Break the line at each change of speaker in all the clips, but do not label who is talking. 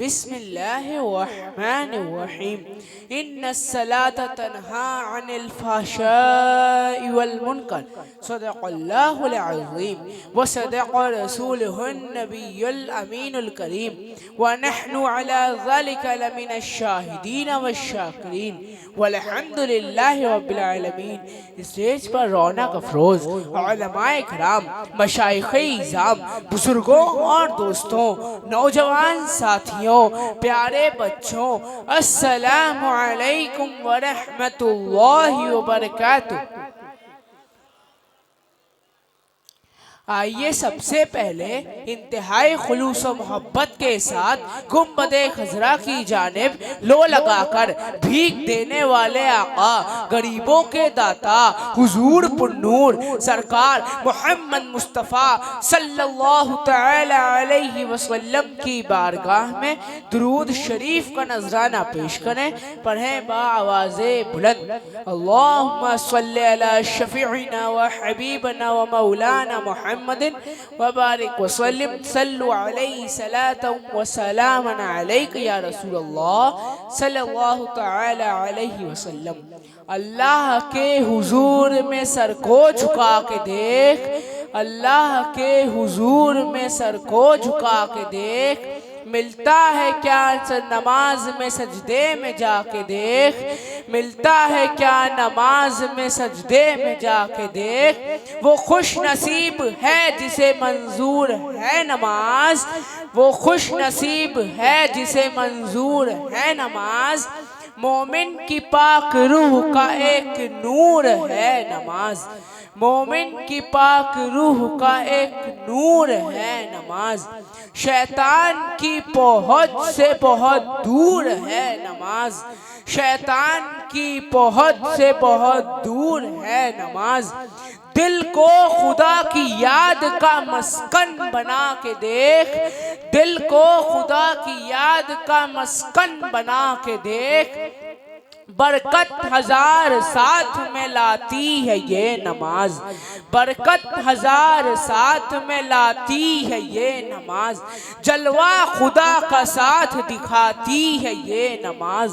बिस्मिल्लाहिर्रहमानिर्रहीम। इन्नस्सलाता तन्हा अनिल फ़हशाइ वल मुनकर सदक़ल्लाहुल अज़ीम व सदक़ रसूलुहुन नबियुल अमीनुल करीम व नहनु अला ज़ालिका लमिनश शाहिदीन वश्शाकिरीन वल्हम्दुलिल्लाहि रब्बिल आलमीन। स्टेज पर रौनक अफरोज़ उलमाए किराम, मशाइख़-ए-इज़ाम, बुजुर्गों और दोस्तों, नौजवान साथियों, प्यारे बच्चों, अस्सलामु अलैकुम व रहमतुल्लाहि व बरकातुहू। आइए सबसे पहले इंतहाई खुलूस व मोहब्बत के साथ गुंबदे खजरा की जानिब लो लगाकर भीख देने वाले आका, गरीबों के दाता, हुजूर पुन्नूर सरकार मोहम्मद मुस्तफ़ा सल्लल्लाहु तआला अलैहि वसल्लम की बारगाह में दुरूद शरीफ का नजराना पेश करें। पढ़ें बाआवाज़े बुलंद, अल्लाहुम्मा सल्लि अला शफ़ीइना व हबीबना व मौलाना मुहम्मदिन व बारिक व सल्लिम सल्लु अलैहि सलातन व सलामन अलैका या रसूलल्लाह सल्लल्लाहु तआला अलैहि वसल्लम। अल्लाह के हुजूर में सर को झुका के देख, अल्लाह के हुजूर में सर को झुका के देख, मिलता है क्या नमाज में सजदे में जाके देख, मिलता है क्या नमाज में सजदे में जाके देख। वो खुश नसीब है जिसे मंजूर है नमाज, वो खुश नसीब है जिसे मंजूर है नमाज। मोमिन की पाक रूह का एक नूर है नमाज, मोमिन की पाक रूह का एक नूर है नमाज। शैतान की पहुँच से बहुत दूर है नमाज, शैतान की पहुँच से बहुत दूर है नमाज। दिल को खुदा की याद का मस्कन बना के देख, दिल को खुदा की याद का मस्कन बना के देख। बरकत हजार साथ में लाती है ये नमाज, बरकत हजार साथ में लाती है ये नमाज। जलवा खुदा का साथ दिखाती है ये नमाज,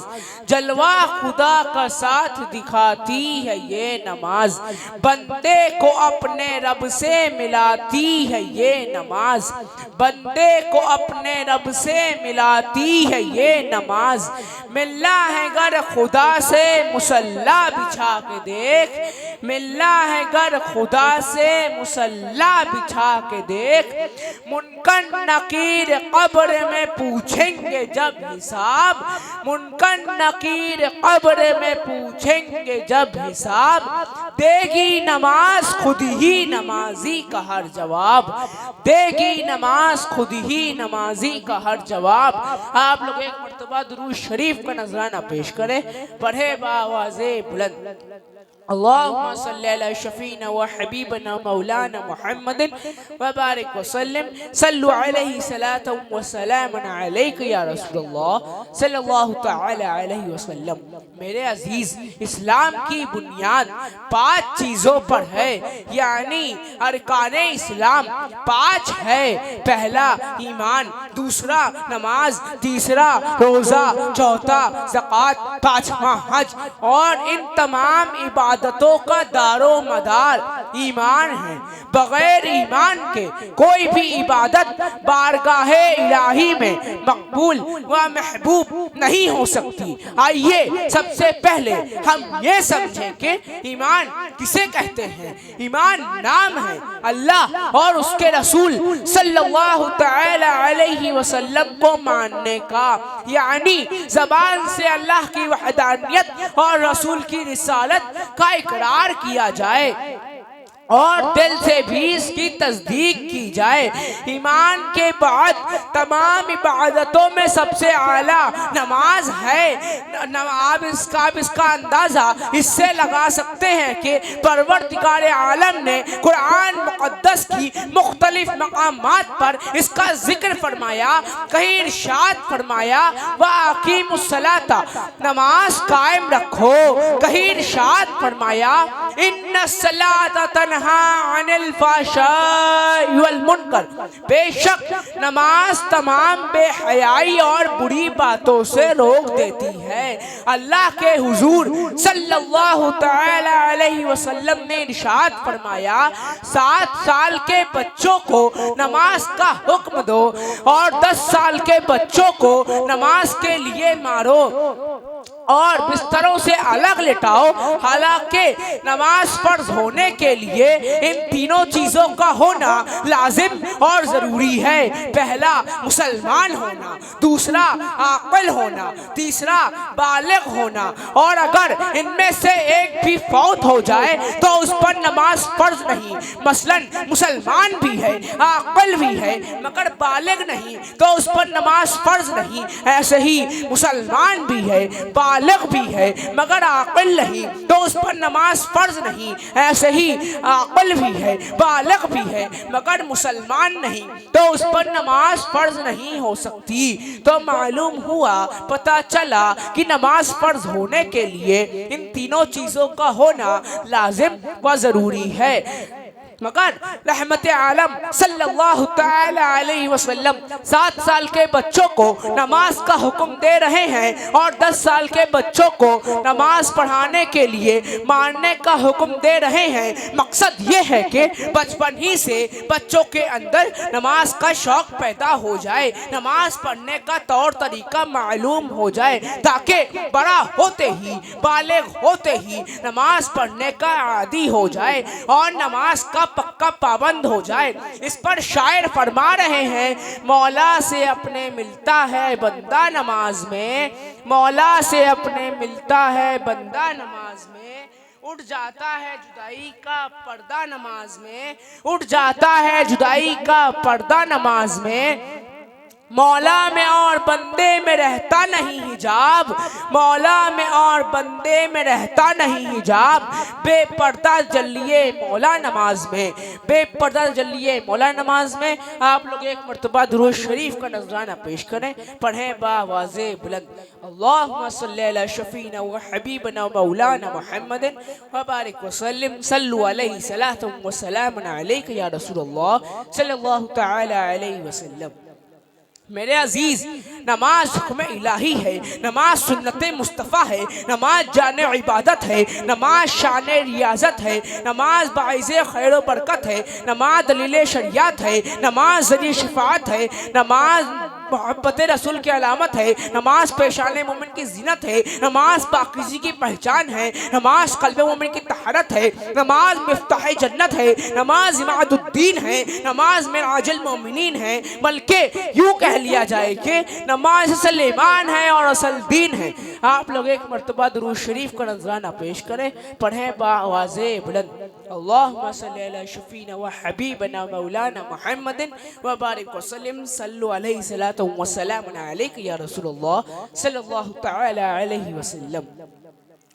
जलवा खुदा का साथ दिखाती है ये नमाज। बंदे को अपने रब से मिलाती है ये नमाज, बंदे को अपने रब से मिलाती है ये नमाज। मिलना है गर खुदा से मुसल्ला बिछा के देख, मिलना है गर खुदा से मुसल्ला बिछा के देख। मुनकर नकीर कब्र में पूछेंगे जब हिसाब, मुनकर नकीर कब्र में पूछेंगे जब हिसाब। देगी नमाज खुद ही नमाजी का हर जवाब, देगी नमाज खुद ही नमाजी का हर जवाब। आप लोग एक मर्तबा दुरूद शरीफ का नजराना पेश करें। पढ़े बाआवाज़े बुलंद, अल्लाहुम्मा सल्लि अला शफ़ीना व हबीबना मौलाना मुहम्मदिन व बारिक व सल्लिम सल्लु अलैहि सलातन व सलामन अलैका या रसूलल्लाह सल्लल्लाहु तआला अलैहि वसल्लम। मेरे अजीज, इस्लाम की बुनियाद 5 चीज़ों पर है, यानी अरकाने इस्लाम 5 है। पहला ईमान, दूसरा नमाज, तीसरा रोज़ा, चौथा ज़कात, पाँचवा हज। और इन तमाम इबादतों का दारो मदार ईमान है। बगैर ईमान के कोई भी इबादत बारगाहे इलाही में मकबूल व महबूब नहीं हो सकती। आइए सबसे पहले हम ये समझें कि ईमान किसे कहते हैं। ईमान नाम है अल्लाह और उसके रसूल सल्लल्लाहु तआला अलैहि वसल्लम को मानने का, यानी ज़बान से अल्लाह की वहदानियत और रसूल की रिसालत का इकरार किया जाए और दिल से भी इसकी तस्दीक की जाए। ईमान के बाद तमाम इबादतों में सबसे आला नमाज है। आप इसका अंदाज़ा इससे लगा सकते हैं कि परवरदिगार आलम ने कुरान मुक़द्दस की मुख्तलिफ मकामात पर इसका जिक्र फरमाया। कहीं इरशाद फरमाया व अकीमुस्सलाता, नमाज कायम रखो। कहीं इरशाद फरमाया इन्नस्सलाता तन्हा अनिल फ़ाहशाइ वल मुनकर, बेशक नमाज तमाम बेहयाई और बुरी बातों से रोक देती है। अल्लाह के हुजूर सल्लल्लाहु तआला अलैहि वसल्लम ने इरशाद फरमाया, 7 साल के बच्चों को नमाज का हुक्म दो और 10 साल के बच्चों को नमाज के लिए मारो और बिस्तरों से अलग लिटाओ। हालांकि नमाज फर्ज होने के लिए इन तीनों चीजों का होना लाजिम और जरूरी है। पहला मुसलमान होना, दूसरा आकिल होना, तीसरा बालिग होना, और अगर इनमें से एक भी फौत हो जाए तो उस पर नमाज फर्ज नहीं। मसलन मुसलमान भी है, आकिल भी है, मगर बालिग नहीं तो उस पर नमाज फर्ज नहीं। ऐसे ही मुसलमान भी है, बालिग भी है, मगर आकिल नहीं तो उस पर नमाज फर्ज नहीं। ऐसे ही आकिल भी है, बालिग भी है, मगर मुसलमान नहीं तो उस पर नमाज फर्ज नहीं हो सकती। तो मालूम हुआ, पता चला कि नमाज फर्ज होने के लिए इन तीनों चीजों का होना लाजिम व जरूरी है। मगर रहमत आलम सल्लल्लाहु तआला अलैहि वसल्लम 7 साल के बच्चों को नमाज का हुक्म दे रहे हैं और 10 साल के बच्चों को नमाज पढ़ाने के लिए मारने का हुक्म दे रहे हैं। मकसद ये है कि बचपन ही से बच्चों के अंदर नमाज का शौक पैदा हो जाए, नमाज पढ़ने का तौर तरीका मालूम हो जाए, ताकि बड़ा होते ही, बालिग होते ही नमाज पढ़ने का आदी हो जाए और नमाज का पक्का पाबंद हो जाए। इस पर शायर फरमा रहे हैं, मौला से अपने मिलता है बंदा नमाज में, मौला से अपने मिलता है बंदा नमाज में, उठ जाता है जुदाई का पर्दा नमाज में, उठ जाता है जुदाई का पर्दा नमाज में। मौला में और बंदे में रहता नहीं हिजाब, मौला में और बंदे में रहता नहीं हिजाब, बेपर्दा जलिए मौला नमाज में, बेपर्दा जलिए मौला नमाज में। आप लोग एक मर्तबा दुरूद शरीफ का नजराना पेश करें, पढ़ें बावाज़े बुलंद, अल्लाहुम्मा सल्ली अला शफीना व हबीबना व मौलाना मुहम्मदिन व बारिक व सल्लिम, सल्लु अलैहि सलातुम व सलामुन अलैका या रसूलल्लाह सल्लल्लाहु तआला अलैहि वसल्लम। मेरे अजीज, नमाज हुक्म इलाही है, नमाज सुन्नत मुस्तफ़ा है, नमाज जाने इबादत है, नमाज शान रियाजत है, नमाज बाइज़े खैर व बरकत है, नमाज दलील शरियत है, नमाज ज़रिए शिफात है, नमाज मोहब्बत रसूल की अलामत है, नमाज पेशान मोमिन की जीनत है, नमाज पाकीज़गी की पहचान है, नमाज क़ल्ब मोमिन की तहरत है, नमाज मिफ्ताह जन्नत है, नमाज इमादुद्दीन है, नमाज मिराजुल मोमिनीन है। बल्कि यूँ कह लिया जाए कि नमाज सलेमान है और असल दीन है। आप लोग एक मर्तबा दुरूद शरीफ का नजराना पेश करें, पढ़ें बावाज़े बुलंद, अल्लाहुम्मा सल्ली अला शफीना व हबीबना मौलाना मुहम्मदिन व बारिक व सल्लिम, सल्लु अलैहि सलातुम व सलामुन अलैका या रसूलल्लाह सल्लल्लाहु तआला अलैहि वसल्लम।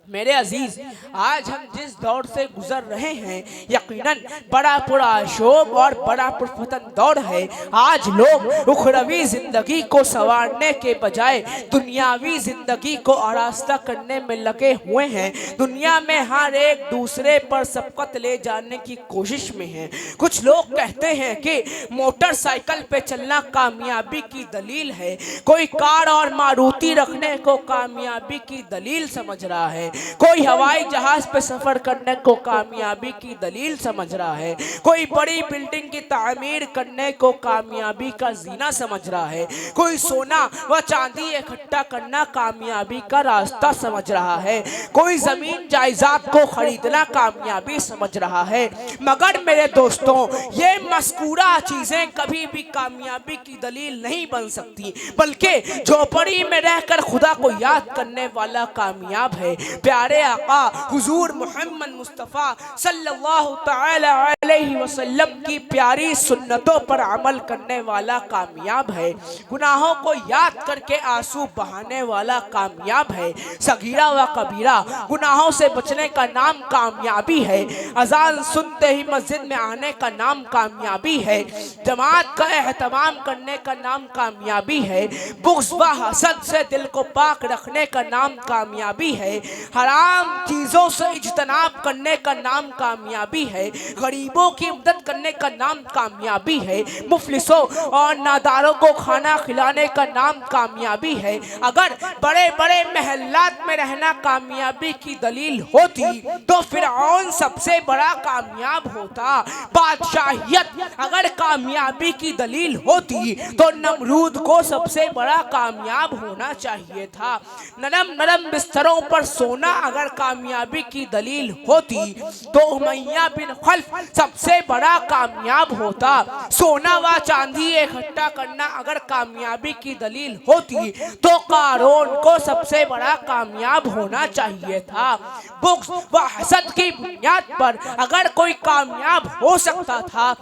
मेरे अजीज, आज हम जिस दौर से गुजर रहे हैं यकीनन बड़ा पुरशोभ और बड़ा पुरफतन दौर है। आज लोग उखरवी जिंदगी को संवारने के बजाय दुनियावी जिंदगी को आरास्ता करने में लगे हुए हैं। दुनिया में हर एक दूसरे पर सबकत ले जाने की कोशिश में है। कुछ लोग कहते हैं कि मोटरसाइकिल पे चलना कामयाबी की दलील है, कोई कार और मारुति रखने को कामयाबी की दलील समझ रहा है, कोई हवाई जहाज पे सफर करने को कामयाबी की दलील समझ रहा है, कोई बड़ी बिल्डिंग की तामीर करने को कामयाबी का जीना समझ रहा है, कोई सोना व चांदी इकट्ठा करना कामयाबी का रास्ता समझ रहा है, कोई जमीन जायदाद को खरीदना कामयाबी समझ रहा है। मगर मेरे दोस्तों, ये मस्कूरा चीजें कभी भी कामयाबी की दलील नहीं बन सकती, बल्कि झोपड़ी में रहकर खुदा को याद करने वाला कामयाब है। प्यारे आका हुजूर मोहम्मद मुस्तफ़ा सल्लल्लाहु तआला अलैहि वसल्लम की प्यारी सुन्नतों पर अमल करने वाला कामयाब है। गुनाहों को याद करके आंसू बहाने वाला कामयाब है। सगीरा व कबीरा गुनाहों से बचने का नाम कामयाबी है। अजान सुनते ही मस्जिद में आने का नाम कामयाबी है। जमात का एहतमाम करने का नाम कामयाबी है। बुग़्ज़ व हसद से दिल को पाक रखने का नाम कामयाबी है। हराम चीज़ों से इज्तनाब करने का नाम कामयाबी है। गरीबों की मदद करने का नाम कामयाबी है। मुफलिसों और नादारों को खाना खिलाने का नाम कामयाबी है। अगर बड़े बड़े महल्लात में रहना कामयाबी की दलील होती तो फिरऔन सबसे बड़ा कामयाब होता। बादशाहियत अगर कामयाबी की दलील होती तो नमरूद को सबसे बड़ा कामयाब होना चाहिए था। नरम नरम बिस्तरों पर सोना अगर कामयाबी की दलील होती तो उमैया बिन खल्फ सबसे बड़ा कामयाब होता। सोना व चांदी इकट्ठा करना अगर कामयाबी की दलील होती तो कारून को सबसे बड़ा कामयाब होना चाहिए था। बुग़्ज़ व हसद की बुनियाद पर अगर कोई कामयाब हो सकता था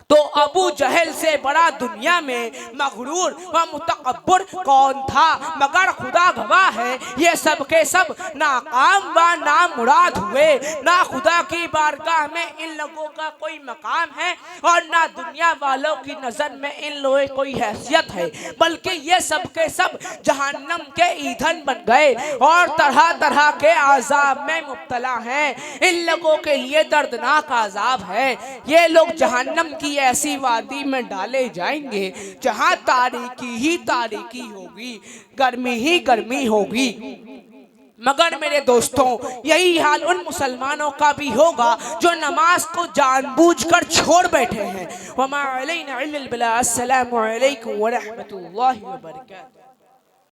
तो अबू जहल से बड़ा दुनिया में मगरूर व मुतकब्बर कौन था। मगर खुदा गवाह है ये सब के सब नाकाम व नामुराद हुए। ना खुदा की बारगाह में इन लोगों का कोई मकाम है और ना दुनिया वालों की नज़र में इन लोगों की कोई हैसियत है, बल्कि ये सब के सब जहन्नम के ईंधन बन गए और तरह तरह के आज़ाब में मुब्तला हैं। इन लोगों के लिए दर्दनाक आज़ाब है। ये लोग जहन्नम की ऐसी वादी में डाले जाएंगे जहां तारीकी ही तारीकी होगी, गर्मी ही गर्मी होगी। मगर मेरे दोस्तों, यही हाल उन मुसलमानों का भी होगा जो नमाज को जानबूझकर छोड़ बैठे हैं। वमा अलैना इल्लल बलाग। अस्सलामु अलैकुम व रहमतुल्लाहि व बरकातुहू।